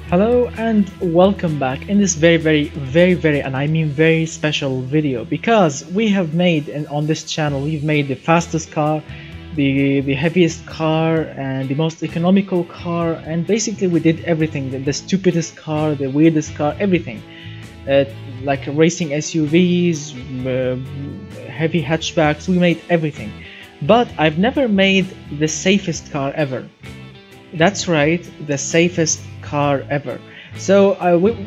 Hello and welcome back in this very and I mean very special video, because we have made, and on this channel we've made the fastest car, the heaviest car, and the most economical car, and basically we did everything, the stupidest car, the weirdest car, everything, like racing SUVs, heavy hatchbacks. We made everything, but I've never made the safest car ever. That's right, the safest car ever. So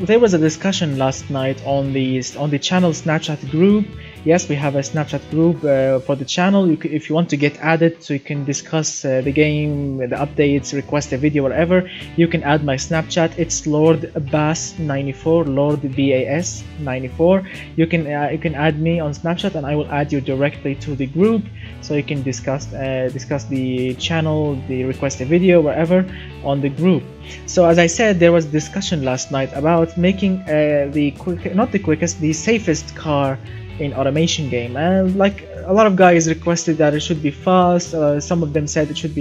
there was a discussion last night on the channel Snapchat group. Yes, we have a Snapchat group for the channel. If you want to get added, so you can discuss the game, the updates, request a video, whatever, you can add my Snapchat. It's Lord Bass 94, Lord BAS 94. You can add me on Snapchat, and I will add you directly to the group, so you can discuss the channel, the request a video, whatever, on the group. So as I said, there was discussion last night about making the safest car in automation game, and like a lot of guys requested that it should be fast. Some of them said it should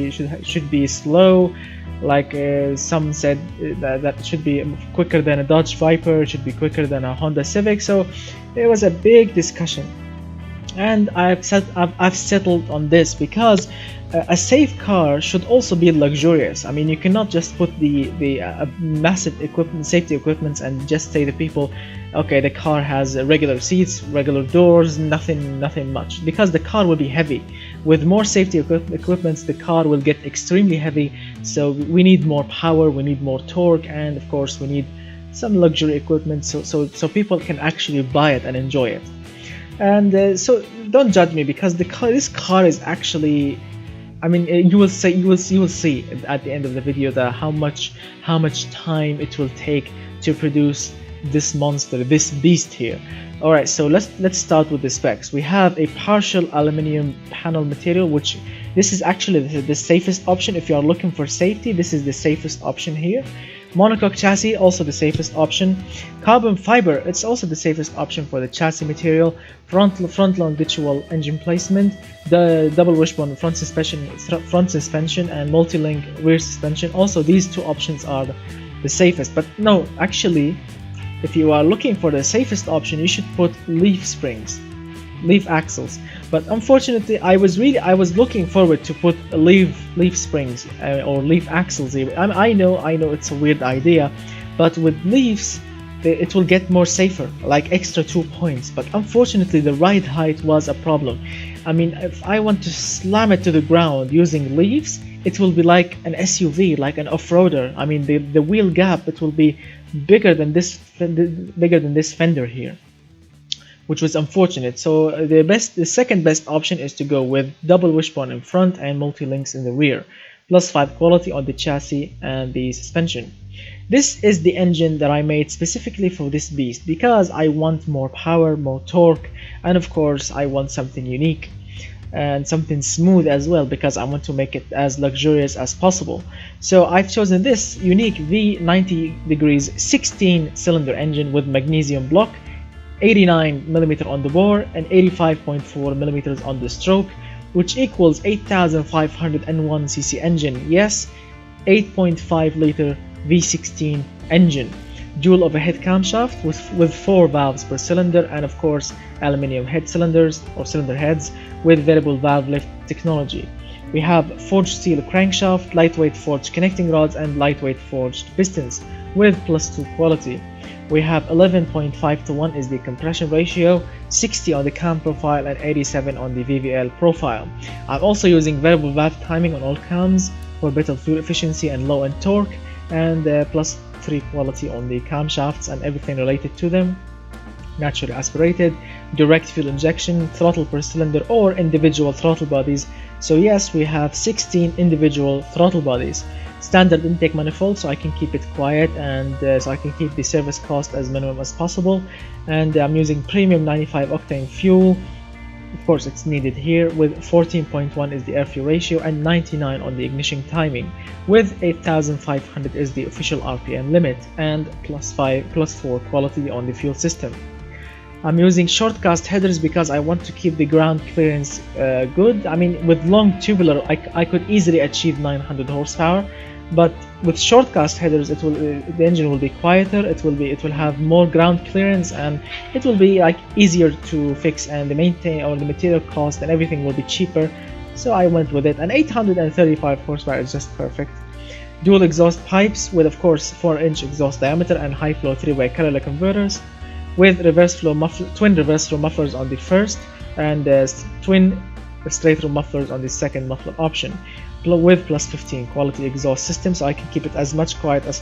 be slow. Like some said that it should be quicker than a Dodge Viper, it should be quicker than a Honda Civic. So there was a big discussion, and I've settled on this because a safe car should also be luxurious. I mean, you cannot just put the massive safety equipment and just say to people, okay, the car has regular seats, regular doors, nothing much, because the car will be heavy. With more safety equipment, the car will get extremely heavy. So we need more power, we need more torque, and of course we need some luxury equipment so people can actually buy it and enjoy it. And so don't judge me, because this car is actually, I mean, you will see at the end of the video that how much time it will take to produce this monster, this beast here. Alright, so let's start with the specs. We have a partial aluminium panel material, which this is actually the safest option. If you are looking for safety, this is the safest option here. Monocoque chassis, also the safest option. Carbon fiber, it's also the safest option for the chassis material. Front longitudinal engine placement, the double wishbone front suspension, and multi-link rear suspension. Also, these two options are the safest. But no, actually, if you are looking for the safest option, you should put leaf springs, leaf axles. But unfortunately, I was looking forward to put leaf springs or leaf axles even. I know it's a weird idea, but with leaves it will get more safer, like extra 2 points. But unfortunately, the ride height was a problem. I mean, if I want to slam it to the ground using leaves, it will be like an SUV, like an off-roader. I mean, the wheel gap, it will be bigger than this fender here, which was unfortunate. So the second best option is to go with double wishbone in front and multi-links in the rear, +5 quality on the chassis and the suspension. This is the engine that I made specifically for this beast, because I want more power, more torque, and of course I want something unique and something smooth as well, because I want to make it as luxurious as possible. So I've chosen this unique V90 16 cylinder engine with magnesium block, 89mm on the bore and 85.4mm on the stroke, which equals 8501 cc engine. Yes, 8.5 liter V16 engine, dual overhead camshaft with 4 valves per cylinder, and of course aluminium head cylinders or cylinder heads with variable valve lift technology. We have forged steel crankshaft, lightweight forged connecting rods, and lightweight forged pistons with +2 quality. We have 11.5:1 is the compression ratio, 60 on the cam profile, and 87 on the VVL profile. I'm also using variable valve timing on all cams for better fuel efficiency and low end torque, and +3 quality on the camshafts and everything related to them. Naturally aspirated, direct fuel injection, throttle per cylinder or individual throttle bodies. So yes, we have 16 individual throttle bodies. Standard intake manifold, so I can keep it quiet, and so I can keep the service cost as minimum as possible. And I'm using premium 95 octane fuel. Of course, it's needed here, with 14.1 is the air fuel ratio and 99 on the ignition timing, with 8500 is the official RPM limit, and +4 quality on the fuel system. I'm using short cast headers because I want to keep the ground clearance good. I mean, with long tubular, I could easily achieve 900 horsepower, But with short cast headers, it will the engine will be quieter. It will have more ground clearance, and it will be like easier to fix, and the maintain or the material cost and everything will be cheaper. So I went with it, and 835 horsepower is just perfect. Dual exhaust pipes with, of course, 4-inch exhaust diameter and high flow 3-way catalytic converters, with twin reverse flow mufflers on the first, and twin straight through mufflers on the second muffler option, with plus 15 quality exhaust system, so I can keep it as much quiet as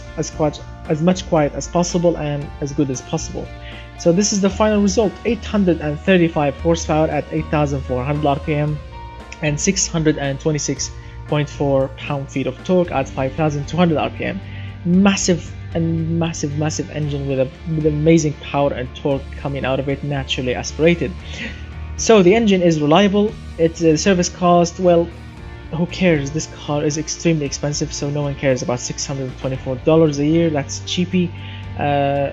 possible and as good as possible. So this is the final result: 835 horsepower at 8,400 RPM and 626.4 pound-feet of torque at 5,200 RPM. Massive engine with amazing power and torque coming out of it, naturally aspirated. So the engine is reliable. Its service cost, well, who cares? This car is extremely expensive, so no one cares about $624 a year. That's cheapy.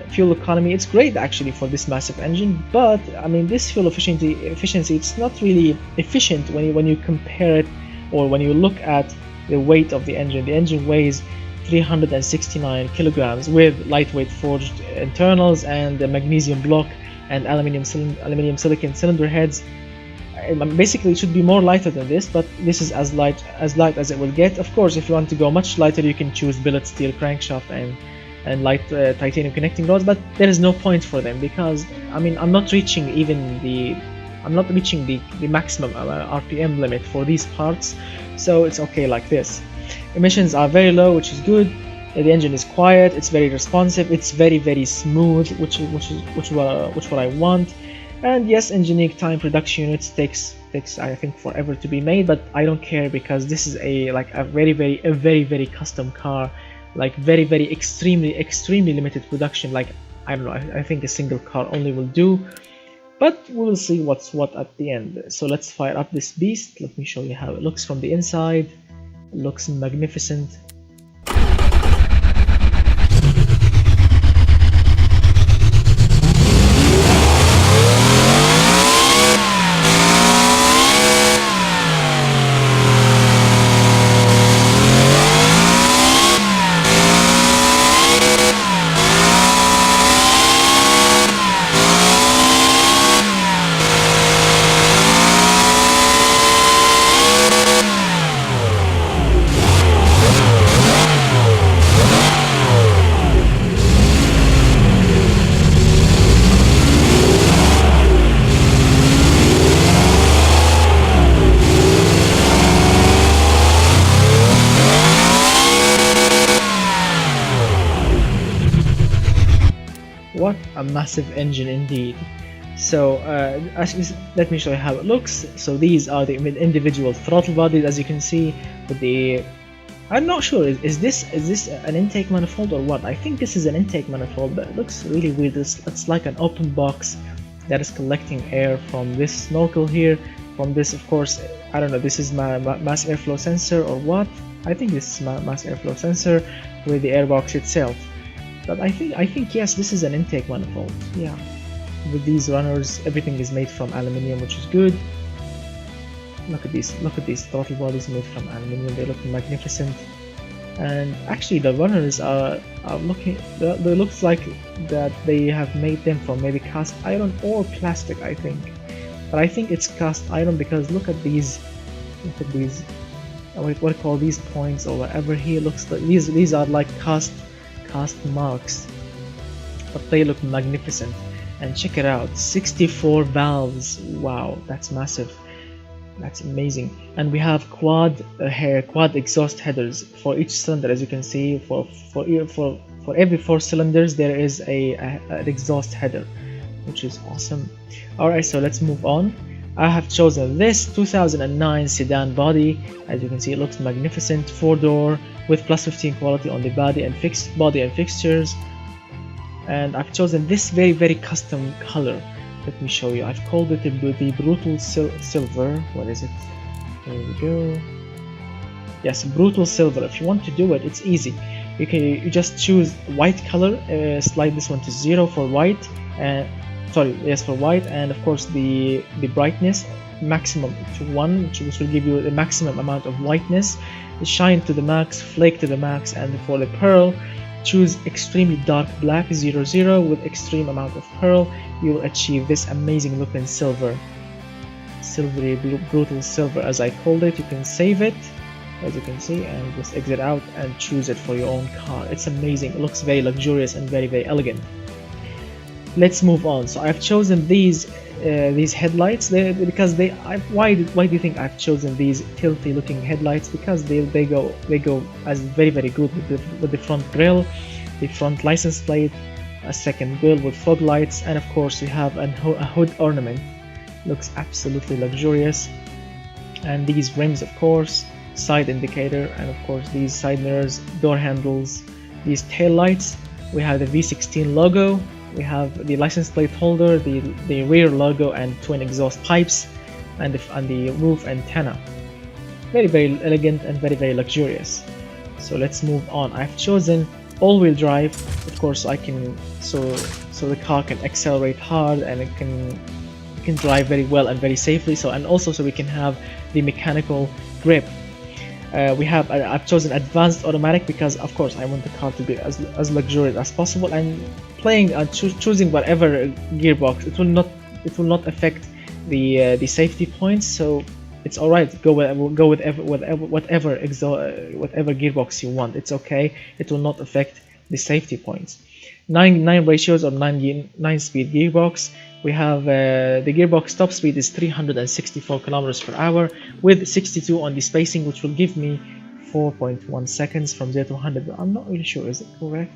Fuel economy, it's great actually for this massive engine, but I mean, this fuel efficiency, it's not really efficient when you compare it, or when you look at the weight of the engine. The engine weighs 369 kilograms with lightweight forged internals and a magnesium block and aluminum silicon cylinder heads. Basically, it should be more lighter than this, but this is as light as it will get. Of course, if you want to go much lighter, you can choose billet steel crankshaft and light titanium connecting rods, but there is no point for them, because I mean, I'm not reaching the maximum RPM limit for these parts, so it's okay like this. Emissions are very low, which is good. The engine is quiet, it's very responsive, it's very smooth, which what I want. And yes, engineering time production units takes I think forever to be made, but I don't care, because this is a very custom car, like very extremely limited production. Like, I don't know, I think a single car only will do, but we will see what's what at the end. So let's fire up this beast. Let me show you how it looks from the inside. It looks magnificent. What a massive engine indeed. So let me show you how it looks. So these are the individual throttle bodies, as you can see. With the, I'm not sure, is this an intake manifold or what? I think this is an intake manifold, but it looks really weird. It's like an open box that is collecting air from this snorkel here, from this, of course, I don't know, this is mass airflow sensor or what. I think this is mass airflow sensor with the airbox itself. But I think yes, this is an intake manifold. Yeah, with these runners, everything is made from aluminium, which is good. Look at these throttle bodies made from aluminium. They look magnificent. And actually, the runners are looking. They looks like that they have made them from maybe cast iron or plastic, I think. But I think it's cast iron, because look at these. Look at these. What do you call these points or whatever here? Looks like these are like cast marks, but they look magnificent. And check it out, 64 valves. Wow, that's massive, that's amazing. And we have quad exhaust headers for each cylinder. As you can see, for every 4 cylinders there is an exhaust header, which is awesome. Alright, so let's move on. I have chosen this 2009 sedan body. As you can see, it looks magnificent. 4-door with plus 15 quality on the body and fixtures. And I've chosen this very custom color. Let me show you. I've called it the brutal silver. What is it? Here we go. Yes, brutal silver. If you want to do it, it's easy. You just choose white color. Slide this one to 0 for white, and sorry, yes, for white, and of course the brightness maximum to 1, which will give you the maximum amount of whiteness, the shine to the max, flake to the max. And for the pearl, choose extremely dark black 00 with extreme amount of pearl. You will achieve this amazing looking silver, silvery brutal silver as I called it. You can save it, as you can see, and just exit out and choose it for your own car. It's amazing, it looks very luxurious and very elegant. Let's move on. So I've chosen these headlights because why do you think I've chosen these tilty looking headlights? Because they go as very good with the front grille, the front license plate, a second grille with fog lights, and of course you have a hood ornament. Looks absolutely luxurious. And these rims, of course, side indicator, and of course these side mirrors, door handles, these tail lights. We have the V16 logo. We have the license plate holder, the rear logo, and twin exhaust pipes, and the roof antenna. Very elegant and very luxurious. So let's move on. I've chosen all-wheel drive, of course, so the car can accelerate hard and it can drive very well and very safely. And also so we can have the mechanical grip. I've chosen advanced automatic because of course I want the car to be as luxurious as possible, and choosing whatever gearbox, it will not affect the safety points, so it's alright. Go with whatever gearbox you want. It's okay. It will not affect the safety points. 9 ratios or 9 speed gearbox. We have the gearbox top speed is 364 kilometers per hour with 62 on the spacing, which will give me 4.1 seconds from 0 to 100. But I'm not really sure, is it correct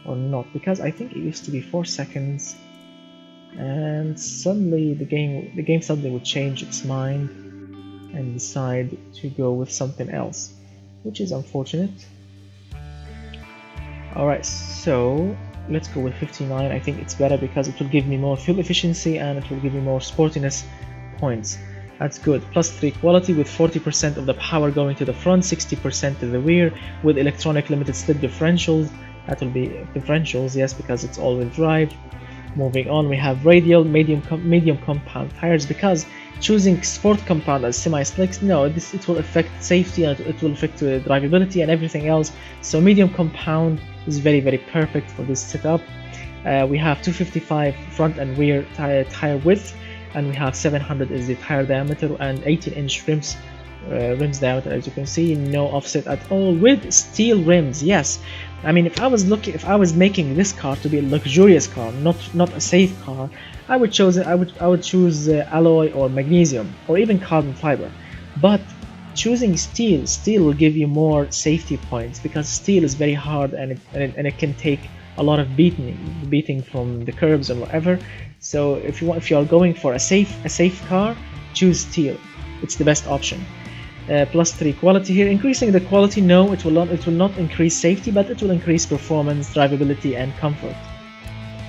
or not, because I think it used to be 4 seconds, and suddenly the game suddenly would change its mind and decide to go with something else, which is unfortunate. Alright, so let's go with 59. I think it's better because it will give me more fuel efficiency and it will give me more sportiness points. That's good. +3 quality with 40% of the power going to the front, 60% to the rear, with electronic limited slip differentials. That will be differentials, yes, because it's all-wheel drive. Moving on, we have radial medium compound tires, because choosing sport compound as semi-slicks, no, it will affect safety and it will affect drivability and everything else. So medium compound is very perfect for this setup. We have 255 front and rear tire width, and we have 700 is the tire diameter, and 18-inch rims diameter. As you can see, no offset at all with steel rims. Yes, I mean, if I was making this car to be a luxurious car, not a safe car, I would choose alloy or magnesium or even carbon fiber. But choosing steel will give you more safety points, because steel is very hard and it can take a lot of beating from the curbs and whatever. So if you are going for a safe car, choose steel. It's the best option. +3 quality here. Increasing the quality, no, it will not increase safety, but it will increase performance, drivability, and comfort.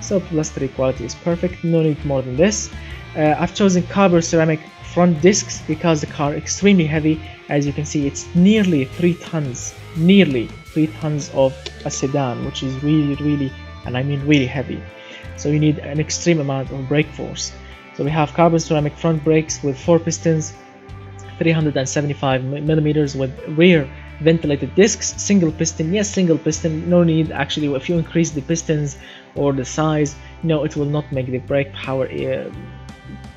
So +3 quality is perfect. No need more than this. I've chosen carbon ceramic front discs because the car is extremely heavy. As you can see, it's nearly 3 tons. Nearly 3 tons of a sedan, which is really, and I mean really heavy. So you need an extreme amount of brake force. So we have carbon ceramic front brakes with 4 pistons, 375 millimeters with rear ventilated discs, single piston. Yes, single piston, no need. Actually, if you increase the pistons or the size, no, it will not make the brake power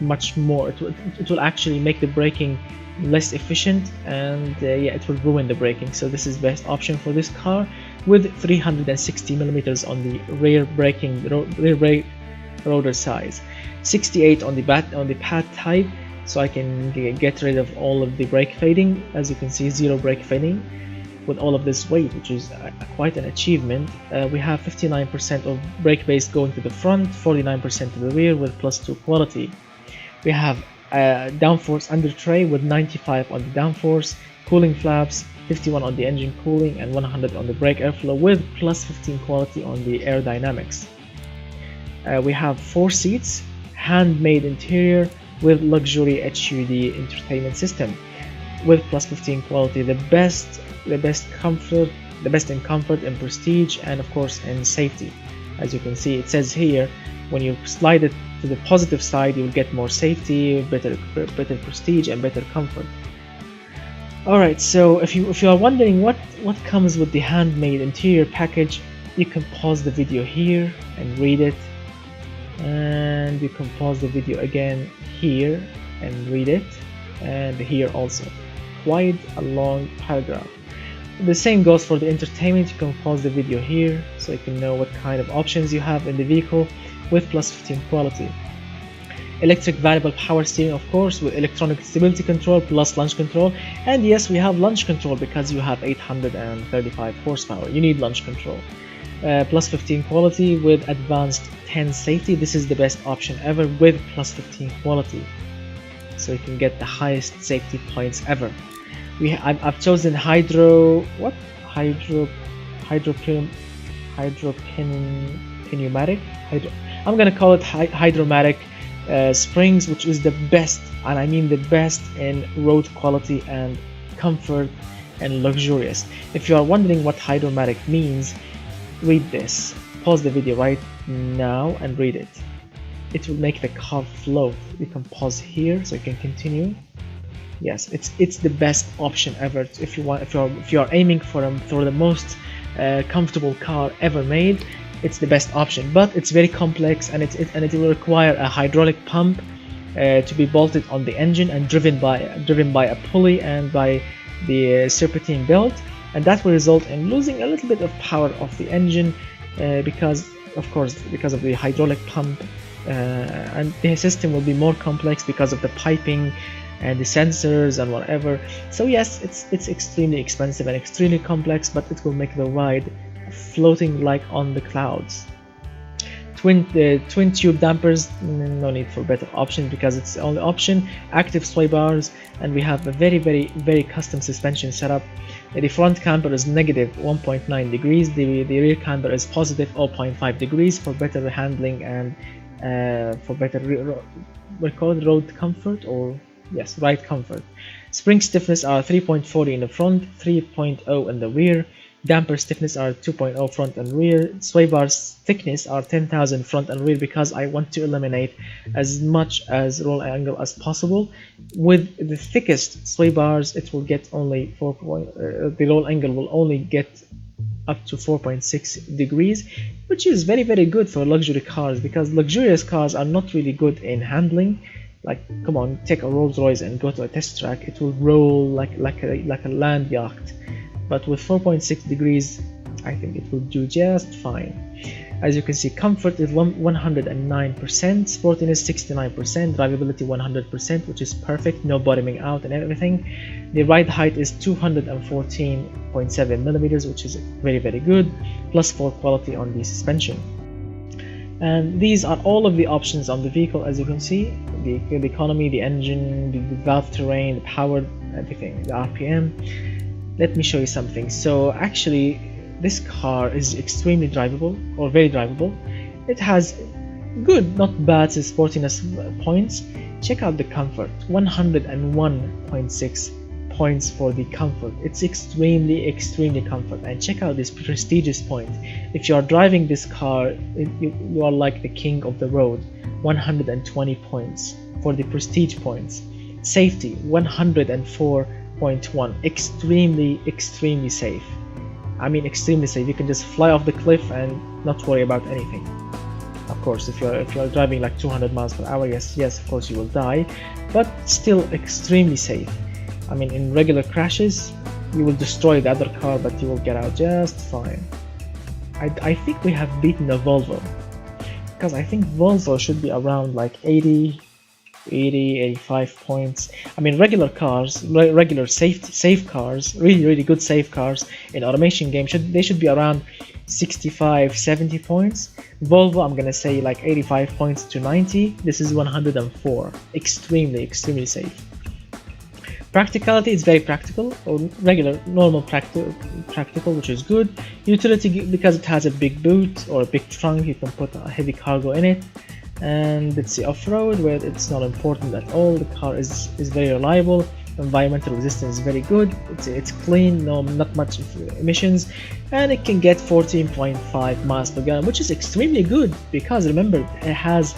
much more. It will actually make the braking less efficient, and yeah, it will ruin the braking. So this is best option for this car, with 360 millimeters on the rear brake rotor size, 68 on the pad type, so I can get rid of all of the brake fading. As you can see, 0 brake fading with all of this weight, which is quite an achievement. We have 59% of brake base going to the front, 49% to the rear with +2 quality. We have downforce under tray with 95 on the downforce, cooling flaps, 51 on the engine cooling, and 100 on the brake airflow with +15 quality on the aerodynamics. We have 4 seats, handmade interior with luxury HUD entertainment system with +15 quality, the best in comfort and prestige, and of course in safety. As you can see, it says here, when you slide it to the positive side, you will get more safety, better prestige, and better comfort. Alright, so if you are wondering what comes with the handmade interior package, you can pause the video here and read it, and you can pause the video again here and read it, and here also. Quite a long paragraph. The same goes for the entertainment. You can pause the video here so you can know what kind of options you have in the vehicle with +15 quality. Electric variable power steering, of course, with electronic stability control plus launch control. And yes, we have launch control because you have 835 horsepower. You need launch control. +15 quality with advanced 10 safety. This is the best option ever with +15 quality. So you can get the highest safety points ever. I've chosen pneumatic. I'm gonna call it hydromatic springs, which is the best, and I mean the best in road quality and comfort and luxurious. If you are wondering what hydromatic means, read this. Pause the video right now and read it. It will make the car float. You can pause here so you can continue. Yes, it's the best option ever. If you are aiming for the most comfortable car ever made, it's the best option. But it's very complex, and it will require a hydraulic pump to be bolted on the engine and driven by a pulley and by the serpentine belt, and that will result in losing a little bit of power of the engine because of the hydraulic pump, and the system will be more complex because of the piping and the sensors and whatever. So yes, it's extremely expensive and extremely complex, but it will make the ride floating like on the clouds. Twin tube dampers, no need for better option because it's the only option. Active sway bars, and we have a very custom suspension setup. The front camber is -1.9 degrees, the rear camber is +0.5 degrees for better handling and for better road comfort, or yes, ride comfort. Spring stiffness are 3.40 in the front, 3.0 in the rear. Damper stiffness are 2.0 front and rear. Sway bars thickness are 10,000 front and rear because I want to eliminate as much as roll angle as possible. With the thickest sway bars, it will get only the roll angle will only get up to 4.6 degrees, which is very good for luxury cars, because luxurious cars are not really good in handling. Like, come on, take a Rolls Royce and go to a test track, it will roll like a land yacht. But with 4.6 degrees, I think it will do just fine. As you can see, comfort is 109%, sportiness 69%, drivability 100%, which is perfect, no bottoming out and everything. The ride height is 214.7 millimeters, which is very good, +4 quality on the suspension. And these are all of the options on the vehicle. As you can see, the economy, the engine, the valve terrain, the power, everything, the RPM. Let me show you something. So actually, this car is extremely drivable, or very drivable. It has good, not bad sportiness points. Check out the comfort, 101.6 points for the comfort. It's extremely comfort. And check out this prestigious point. If you are driving this car, you are like the king of the road. 120 points for the prestige points. Safety 104.1. extremely safe. I mean extremely safe. You can just fly off the cliff and not worry about anything. Of course, if you're driving like 200 miles per hour, yes, of course you will die, but still extremely safe. I mean, in regular crashes, you will destroy the other car, but you will get out just fine. I think we have beaten a Volvo, because I think Volvo should be around like 85 points. I mean, regular cars, regular safe cars, really good safe cars in automation game should be around 65-70 points. Volvo, I'm gonna say like 85 points to 90. This is 104. Extremely safe. Practicality is very practical, or normal practical, which is good. Utility, because it has a big boot or a big trunk, you can put a heavy cargo in it. And let's see, off-road, where it's not important at all. The car is very reliable. Environmental resistance is very good. It's clean, no, not much emissions, and it can get 14.5 miles per gallon, which is extremely good because remember it has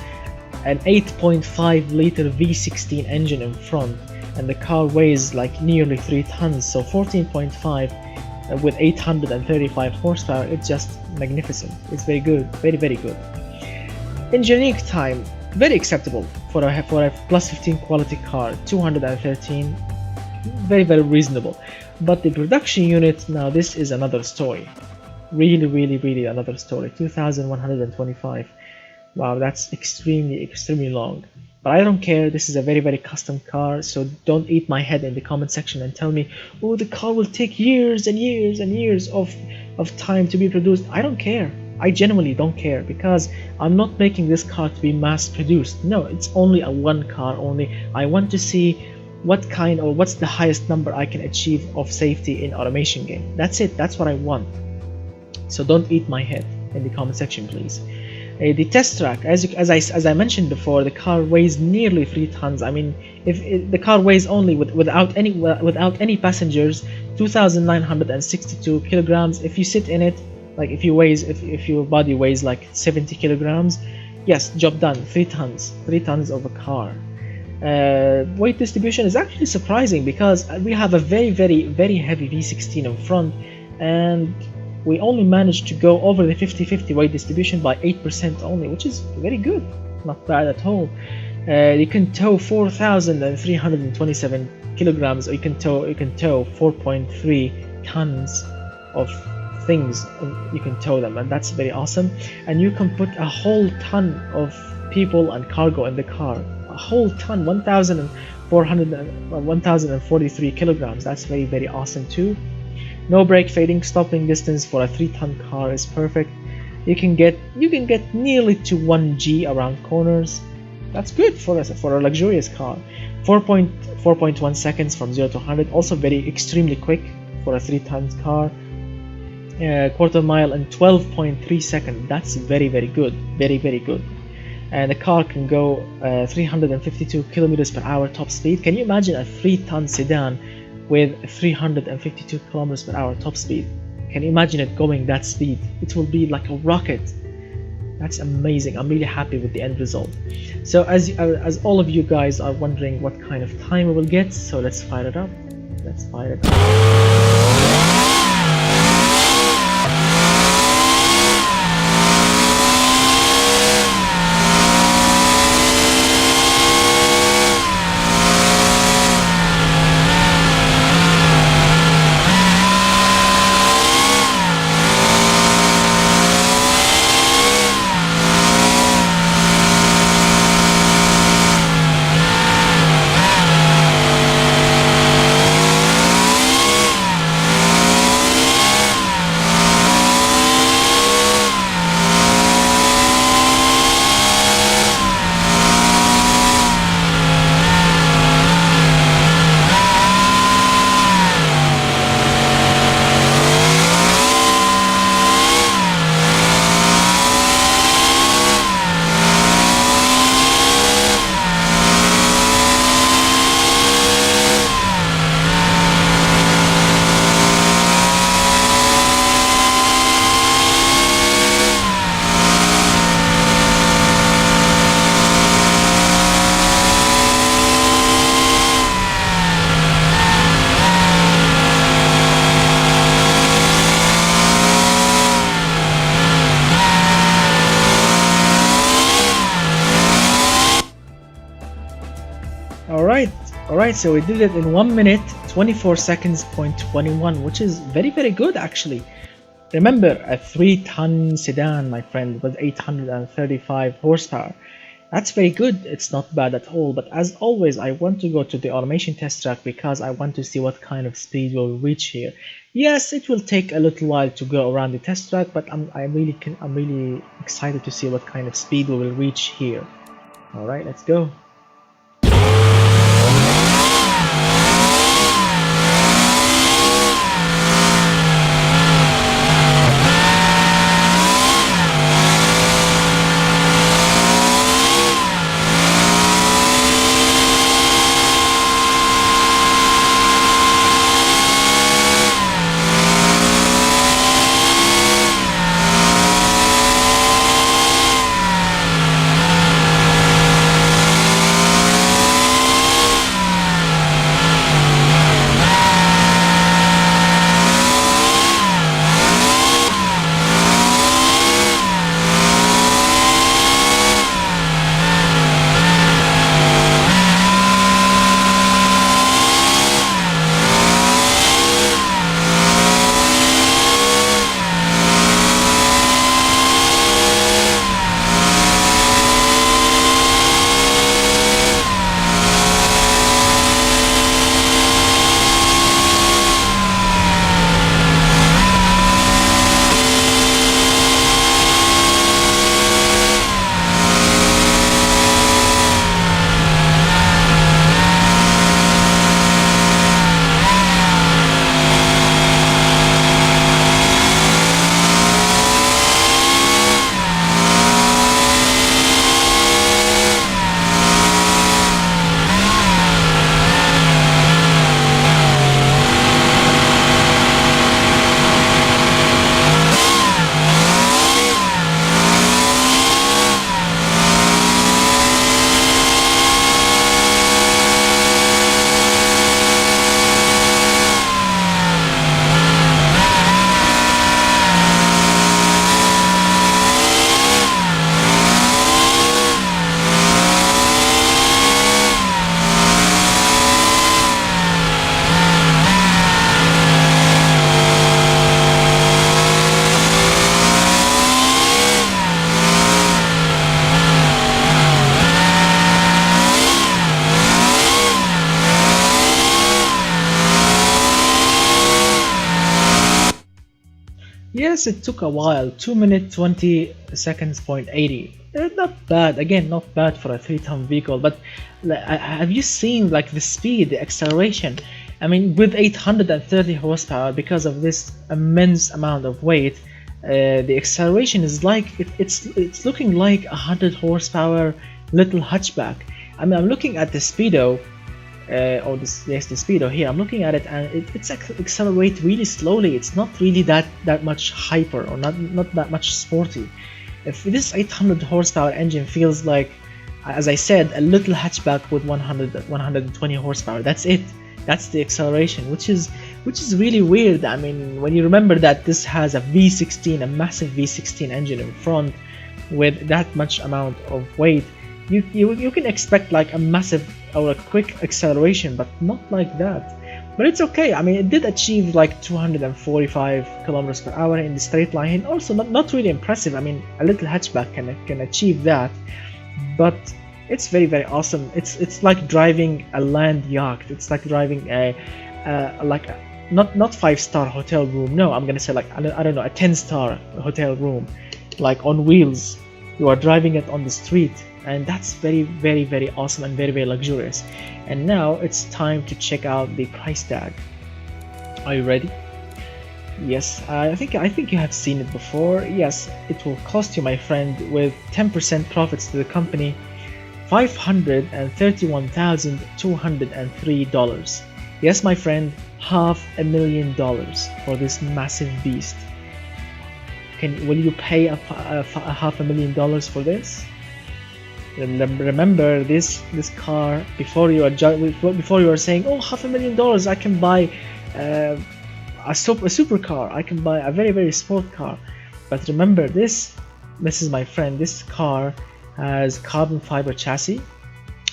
an 8.5 liter V16 engine in front, and the car weighs like nearly 3 tons. So 14.5 with 835 horsepower, it's just magnificent. It's very good, very very good. Engineering time, very acceptable for a plus 15 quality car, 213, very very reasonable. But the production unit, now this is another story, really another story. 2125. Wow, that's extremely long. But I don't care, this is a very very custom car, so don't eat my head in the comment section and tell me, oh, the car will take years and years and years of time to be produced. I don't care. I genuinely don't care, because I'm not making this car to be mass produced. No, it's only a one car only. I want to see what kind, or what's the highest number I can achieve of safety in automation game. That's it, that's what I want. So don't eat my head in the comment section, please. The test track, as I mentioned before, the car weighs nearly 3 tons. I mean, if the car weighs only without any passengers, 2,962 kilograms. If you sit in it, like if your body weighs like 70 kilograms, yes, job done. 3 tons of a car. Weight distribution is actually surprising, because we have a very heavy V16 in front, and we only managed to go over the 50-50 weight distribution by 8% only, which is very good, not bad at all. You can tow 4,327 kilograms, or you can tow 4.3 tons of things. You can tow them, and that's very awesome. And you can put a whole ton of people and cargo in the car, a whole ton, 1,043 kilograms. That's very very awesome too. No brake fading. Stopping distance for a 3-ton car is perfect. You can get nearly to 1G around corners. That's good for a luxurious car. 4.1 seconds from 0 to 100. Also very extremely quick for a 3-ton car. Quarter mile in 12.3 seconds. That's very very good, very very good. And the car can go 352 kilometers per hour top speed. Can you imagine a 3-ton sedan with 352 kilometers per hour top speed? Can you imagine it going that speed? It will be like a rocket. That's amazing. I'm really happy with the end result. So as all of you guys are wondering what kind of time we will get, so let's fire it up. Alright, so we did it in 1 minute 24 seconds point 21, which is very very good actually. Remember, a 3-ton sedan, my friend, with 835 horsepower. That's very good. It's not bad at all. But as always, I want to go to the automation test track because I want to see what kind of speed we'll reach here. Yes, it will take a little while to go around the test track, but I'm really excited to see what kind of speed we will reach here. Alright, let's go. Yes, it took a while. 2 minutes 20 seconds point 80. Not bad. Again, not bad for a 3-ton vehicle. But have you seen like the speed, the acceleration? I mean, with 830 horsepower, because of this immense amount of weight, the acceleration is like it's looking like 100 horsepower little hatchback. I mean, I'm looking at the speedo. Or this, yes, the speedo here. I'm looking at it, and it's accelerate really slowly. It's not really that much hyper, or not that much sporty. If this 800 horsepower engine feels like, as I said, a little hatchback with 120 horsepower. That's it. That's the acceleration, which is really weird. I mean, when you remember that this has a V16, a massive V16 engine in front, with that much amount of weight, you can expect like a massive or a quick acceleration, but not like that. But it's okay. I mean, it did achieve like 245 kilometers per hour in the straight line, and also not really impressive. I mean, a little hatchback can achieve that, but it's very awesome. It's like driving a land yacht. It's like driving a not 5-star hotel room. No, I'm gonna say like I don't know, a 10-star hotel room, like on wheels. You are driving it on the street, and that's very awesome and very luxurious. And now it's time to check out the price tag. Are you ready? Yes, I think you have seen it before. Yes, it will cost you, my friend, with 10% profits to the company, $531,203. Yes, my friend, $500,000 for this massive beast. Will you pay a $500,000 for this? Remember this car, before you are saying, oh, $500,000, I can buy a supercar, I can buy a very sport car. But remember, this is, my friend, this car has carbon fiber chassis,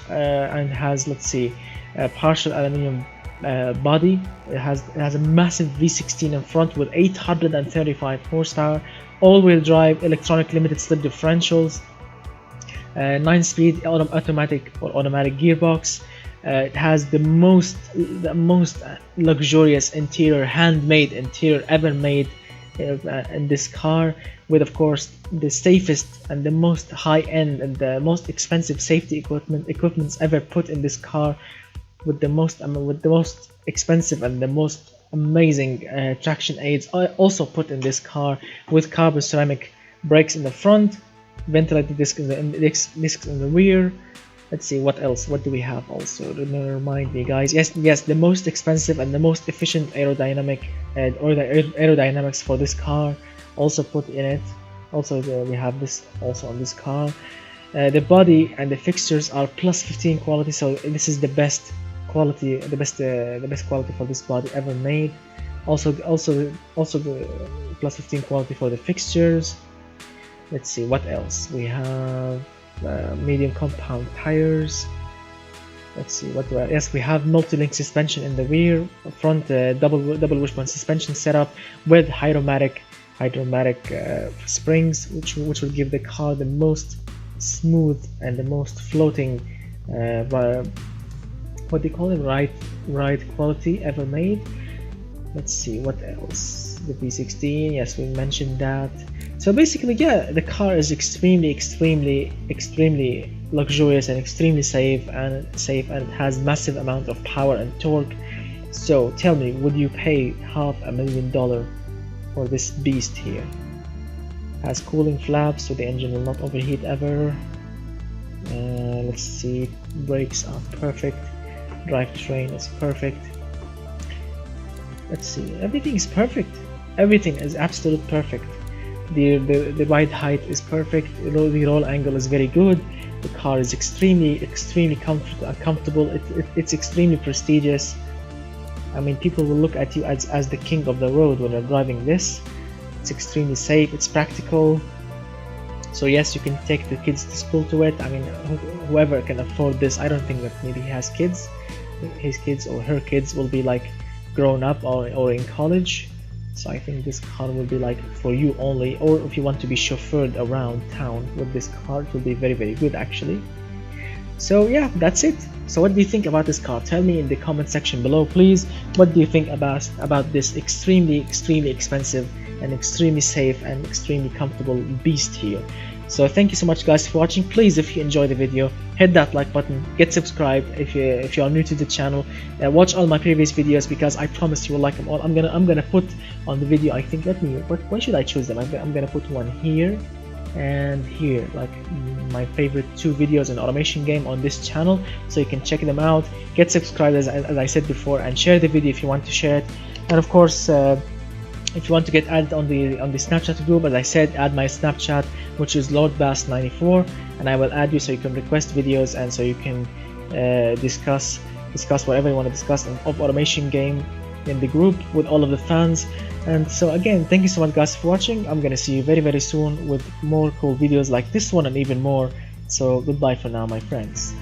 and has, let's see, a partial aluminium body. It has a massive V16 in front with 835 horsepower, all-wheel drive, electronic limited slip differentials, 9-speed automatic gearbox. It has the most luxurious interior, handmade interior ever made in this car, with of course the safest and the most high-end and the most expensive safety equipments ever put in this car, with the most expensive and the most amazing traction aids also put in this car, with carbon ceramic brakes in the front, ventilated discs in the rear. Let's see what else. What do we have also? Remind me, guys. Yes, the most expensive and the most efficient aerodynamics for this car also put in it. Also, we have this also on this car. The body and the fixtures are plus 15 quality, so this is the best quality, the best quality for this body ever made. Also the plus 15 quality for the fixtures. Let's see what else we have. Medium compound tires. Let's see what do I, yes, we have multi-link suspension in the rear, front double wishbone suspension setup with hydromatic springs, which will give the car the most smooth and the most floating what do you call it, ride quality ever made. Let's see what else. The V16, yes, we mentioned that. So basically, yeah, the car is extremely luxurious and extremely safe, and it has massive amount of power and torque. So tell me, would you pay $500,000 for this beast here? Has cooling flaps, so the engine will not overheat ever. Let's see, brakes are perfect, drivetrain is perfect. Let's see, everything is perfect. Everything is absolutely perfect. The ride height is perfect. The roll angle is very good. The car is extremely comfortable. It's extremely prestigious. I mean, people will look at you as the king of the road when you're driving this. It's extremely safe. It's practical. So yes, you can take the kids to school to it. I mean, whoever can afford this. I don't think that maybe he has kids. His kids or her kids will be like grown up or in college. So I think this car will be like for you only, or if you want to be chauffeured around town with this car, it will be very good actually. So yeah, that's it. So what do you think about this car? Tell me in the comment section below, please. What do you think about this extremely expensive an extremely safe and extremely comfortable beast here. So thank you so much guys for watching. Please, if you enjoyed the video, hit that like button, get subscribed if you are new to the channel, watch all my previous videos, because I promise you will like them all. I'm gonna put on the video, I think, why should I choose them? I'm gonna put one here and here, like my favorite 2 videos in automation game on this channel, so you can check them out. Get subscribed as I said before, and share the video if you want to share it. And of course, if you want to get added on the Snapchat group, as I said, add my Snapchat, which is LordBass94, and I will add you so you can request videos, and so you can discuss whatever you want to discuss of automation game in the group with all of the fans. And so again, thank you so much guys for watching. I'm gonna see you very, very soon with more cool videos like this one and even more. So goodbye for now, my friends.